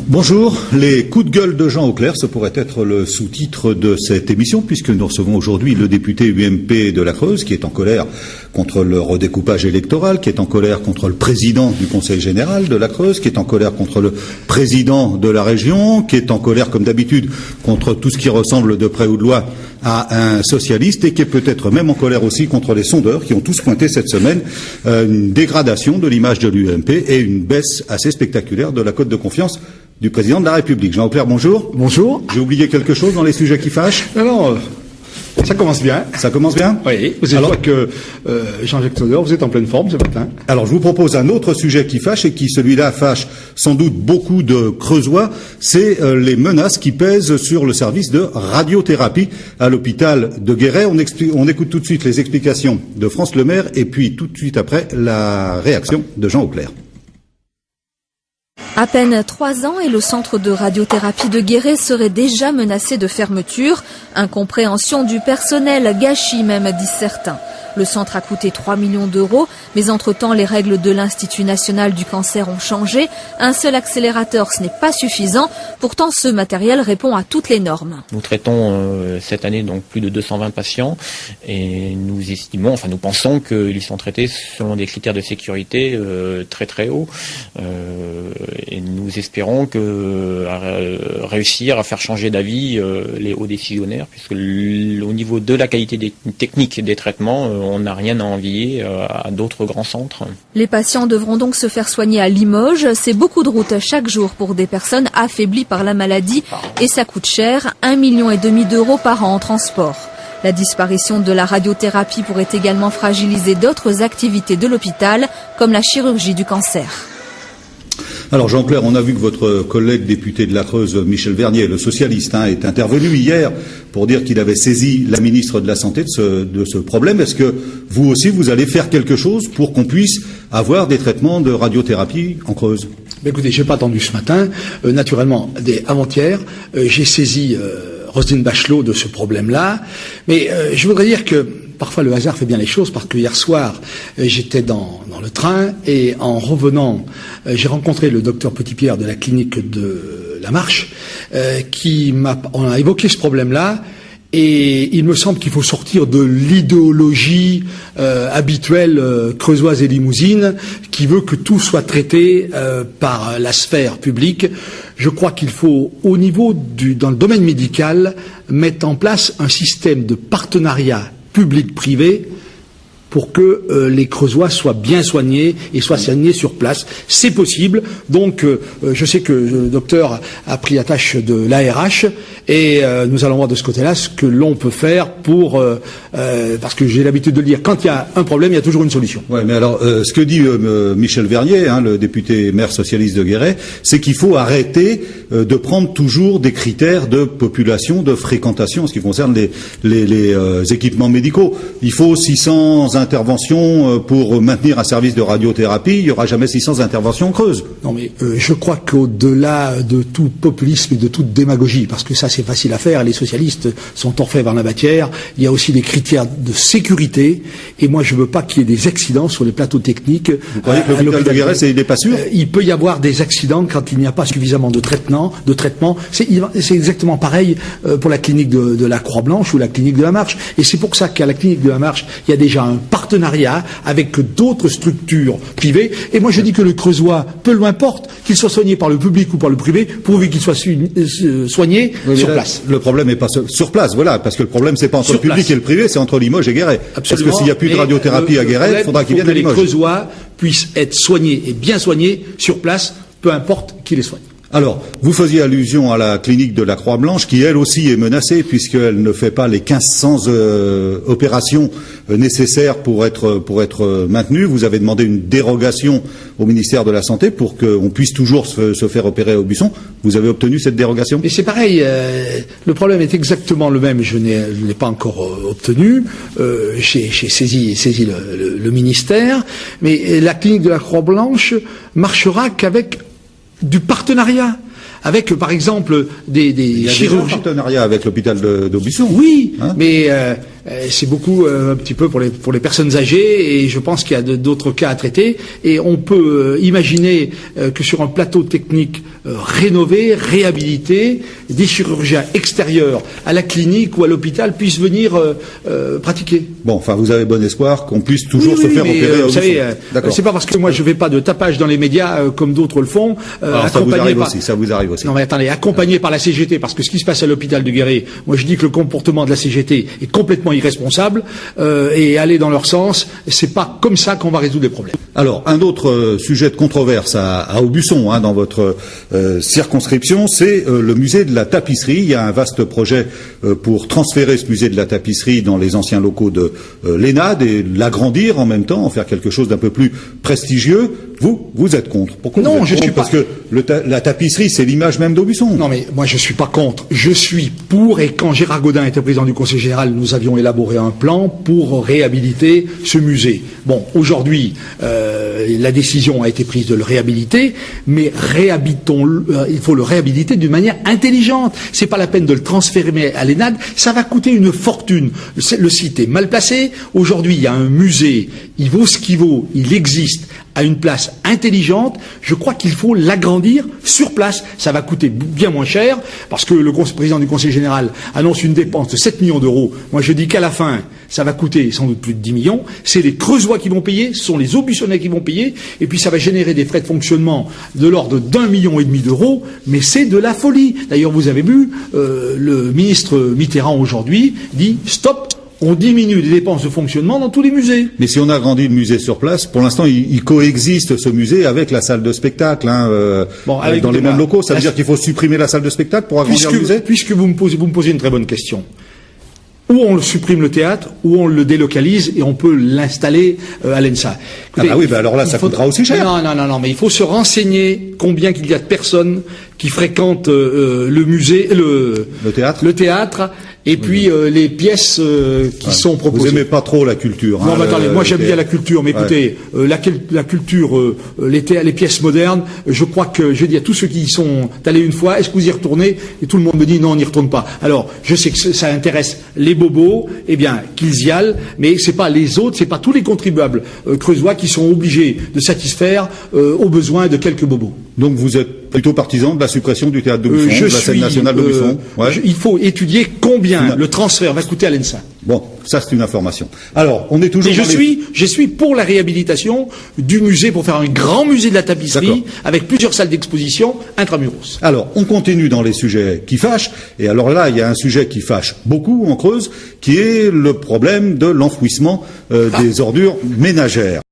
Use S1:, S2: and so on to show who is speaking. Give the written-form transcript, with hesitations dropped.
S1: Bonjour, les coups de gueule de Jean Auclair, ce pourrait être le sous-titre de cette émission, puisque nous recevons aujourd'hui le député UMP de la Creuse, qui est en colère contre le redécoupage électoral, qui est en colère contre le président du Conseil général de la Creuse, qui est en colère contre le président de la région, qui est en colère, comme d'habitude, contre tout ce qui ressemble de près ou de loin à un socialiste, et qui est peut-être même en colère aussi contre les sondeurs qui ont tous pointé cette semaine une dégradation de l'image de l'UMP et une baisse assez spectaculaire de la cote de confiance du président de la République. Jean Auclair, bonjour.
S2: Bonjour.
S1: J'ai oublié quelque chose dans les sujets qui fâchent?
S2: Non, ça commence bien.
S1: Ça commence bien?
S2: Oui. Je crois que Jean-Jacques Sondeur, vous êtes en pleine forme ce matin.
S1: Alors, je vous propose un autre sujet qui fâche et qui, celui-là, fâche sans doute beaucoup de Creusois. C'est les menaces qui pèsent sur le service de radiothérapie à l'hôpital de Guéret. On écoute tout de suite les explications de France Lemaire et puis tout de suite après la réaction de Jean Auclair.
S3: À peine 3 ans et le centre de radiothérapie de Guéret serait déjà menacé de fermeture. Incompréhension du personnel, gâchis même, disent certains. Le centre a coûté 3 millions d'euros, mais entre-temps, les règles de l'Institut national du cancer ont changé. Un seul accélérateur, ce n'est pas suffisant. Pourtant, ce matériel répond à toutes les normes.
S4: Nous traitons cette année donc plus de 220 patients et nous pensons qu'ils sont traités selon des critères de sécurité très très hauts. Et nous espérons réussir à faire changer d'avis les hauts décisionnaires, puisque au niveau de la qualité technique des traitements, on n'a rien à envier à d'autres grands centres.
S3: Les patients devront donc se faire soigner à Limoges. C'est beaucoup de routes chaque jour pour des personnes affaiblies par la maladie et ça coûte cher, 1,5 million d'euros par an en transport. La disparition de la radiothérapie pourrait également fragiliser d'autres activités de l'hôpital, comme la chirurgie du cancer.
S1: Alors Jean Auclair, on a vu que votre collègue député de la Creuse, Michel Vernier, le socialiste, est intervenu hier pour dire qu'il avait saisi la ministre de la Santé de ce problème. Est-ce que vous aussi, vous allez faire quelque chose pour qu'on puisse avoir des traitements de radiothérapie en Creuse?
S2: Écoutez, je n'ai pas attendu ce matin. Naturellement, avant-hier, j'ai saisi Roselyne Bachelot de ce problème-là. Mais je voudrais dire que parfois le hasard fait bien les choses, parce que hier soir, j'étais dans le train et en revenant, j'ai rencontré le docteur Petitpierre de la clinique de La Marche, on a évoqué ce problème-là. Et il me semble qu'il faut sortir de l'idéologie habituelle creusoise et limousine qui veut que tout soit traité par la sphère publique. Je crois qu'il faut, au niveau dans le domaine médical, mettre en place un système de partenariat public-privé pour que les Creusois soient bien soignés et soient soignés sur place. C'est possible. Donc, je sais que le docteur a pris la tâche de l'ARH et nous allons voir de ce côté-là ce que l'on peut faire parce que j'ai l'habitude de le dire, quand il y a un problème, il y a toujours une solution.
S1: Oui, mais alors, ce que dit Michel Vernier, le député maire socialiste de Guéret, c'est qu'il faut arrêter de prendre toujours des critères de population, de fréquentation, en ce qui concerne les équipements médicaux. Il faut 600 interventions pour maintenir un service de radiothérapie. Il n'y aura jamais 600 interventions en Creuse.
S2: Non, mais je crois qu'au-delà de tout populisme et de toute démagogie, parce que ça c'est facile à faire, les socialistes sont orfèvres en la matière, il y a aussi des critères de sécurité, et moi je ne veux pas qu'il y ait des accidents sur les plateaux techniques.
S1: Vous croyez que l'hôpital de Guéret, il n'est pas sûr?
S2: Il peut y avoir des accidents quand il n'y a pas suffisamment de traitement. C'est exactement pareil pour la clinique de la Croix-Blanche ou la clinique de la Marche. Et c'est pour ça qu'à la clinique de la Marche, il y a déjà un partenariat avec d'autres structures privées. Et moi je dis que le Creusois, peu importe qu'il soit soigné par le public ou par le privé, pourvu qu'il soit soigné sur place.
S1: Le problème n'est pas sur place, voilà, parce que le problème c'est pas entre le public et le privé, c'est entre Limoges et Guéret.
S2: Absolument.
S1: Parce que s'il n'y a plus de radiothérapie à Guéret, il faudra qu'il vienne à Limoges.
S2: Que les Creusois puissent être soignés et bien soignés sur place, peu importe qui les soigne.
S1: Alors, vous faisiez allusion à la clinique de la Croix-Blanche, qui elle aussi est menacée, puisqu'elle ne fait pas les 1500 opérations nécessaires pour être maintenue. Vous avez demandé une dérogation au ministère de la Santé pour qu'on puisse toujours se faire opérer à Aubusson. Vous avez obtenu cette dérogation?
S2: Mais c'est pareil, le problème est exactement le même, je ne l'ai pas encore obtenu. J'ai saisi le ministère, mais la clinique de la Croix-Blanche marchera qu'avec du partenariat avec, par exemple, des chirurgiens.
S1: Il y a un partenariat avec l'hôpital d'Aubusson.
S2: Oui, mais c'est beaucoup un petit peu pour les personnes âgées, et je pense qu'il y a d'autres cas à traiter. Et on peut imaginer que sur un plateau technique rénover, réhabiliter, des chirurgiens extérieurs à la clinique ou à l'hôpital puissent venir pratiquer.
S1: Bon, enfin, vous avez bon espoir qu'on puisse toujours se faire opérer à
S2: vous savez, c'est pas parce que moi je vais pas de tapage dans les médias comme d'autres le font.
S1: Alors, ça vous arrive aussi.
S2: Non mais attendez, accompagné par la CGT, parce que ce qui se passe à l'hôpital de Guéret, moi je dis que le comportement de la CGT est complètement irresponsable et aller dans leur sens, c'est pas comme ça qu'on va résoudre les problèmes.
S1: Alors, un autre sujet de controverse à Aubusson, dans votre circonscription, c'est le musée de la tapisserie. Il y a un vaste projet pour transférer ce musée de la tapisserie dans les anciens locaux de l'ENAD et l'agrandir en même temps, en faire quelque chose d'un peu plus prestigieux. Vous êtes contre. Pourquoi
S2: non,
S1: vous êtes
S2: je
S1: contre?
S2: suis pas.
S1: Parce que la tapisserie, c'est l'image même d'Aubusson.
S2: Non, mais moi, je suis pas contre. Je suis pour. Et quand Gérard Gaudin était président du Conseil général, nous avions élaboré un plan pour réhabiliter ce musée. Bon, aujourd'hui, la décision a été prise de le réhabiliter, mais il faut le réhabiliter d'une manière intelligente. C'est pas la peine de le transférer à l'ENAD. Ça va coûter une fortune. Le site est mal placé. Aujourd'hui, il y a un musée. Il vaut ce qu'il vaut. Il existe à une place intelligente. Je crois qu'il faut l'agrandir sur place. Ça va coûter bien moins cher parce que le président du Conseil général annonce une dépense de 7 millions d'euros. Moi, je dis qu'à la fin, ça va coûter sans doute plus de 10 millions. C'est les Creusois qui vont payer, ce sont les Aubussonnais qui vont payer. Et puis, ça va générer des frais de fonctionnement de l'ordre d'1,5 million d'euros. Mais c'est de la folie. D'ailleurs, vous avez vu, le ministre Mitterrand aujourd'hui dit stop. On diminue les dépenses de fonctionnement dans tous les musées.
S1: Mais si on agrandit le musée sur place, pour l'instant, il coexiste ce musée avec la salle de spectacle, dans les mêmes locaux. Ça veut dire qu'il faut supprimer la salle de spectacle pour agrandir le musée?
S2: Puisque vous me posez une très bonne question. Ou on supprime le théâtre, ou on le délocalise et on peut l'installer à l'ENSA.
S1: Écoutez, alors là, ça coûtera aussi cher.
S2: Non, mais il faut se renseigner combien qu'il y a de personnes qui fréquentent le musée, le théâtre. Et puis les pièces qui sont proposées.
S1: Vous aimez pas trop la culture.
S2: Non, mais attendez, moi j'aime bien la culture, mais écoutez, la culture, les pièces modernes, je crois que, je dis à tous ceux qui y sont allés une fois, est-ce que vous y retournez? Et tout le monde me dit non, on n'y retourne pas. Alors, je sais que ça intéresse les bobos, eh bien, qu'ils y aillent, mais c'est pas les autres, c'est pas tous les contribuables creusois qui sont obligés de satisfaire aux besoins de quelques bobos.
S1: Donc vous êtes plutôt partisan de la suppression du théâtre d'Aubusson, de la scène nationale d'Aubusson.
S2: Il faut étudier combien le transfert va coûter à l'ENSA.
S1: Bon, ça c'est une information. Alors, on est toujours.
S2: Et je suis pour la réhabilitation du musée pour faire un grand musée de la tapisserie avec plusieurs salles d'exposition intramuros.
S1: Alors, on continue dans les sujets qui fâchent. Et alors là, il y a un sujet qui fâche beaucoup en Creuse, qui est le problème de l'enfouissement des ordures ménagères.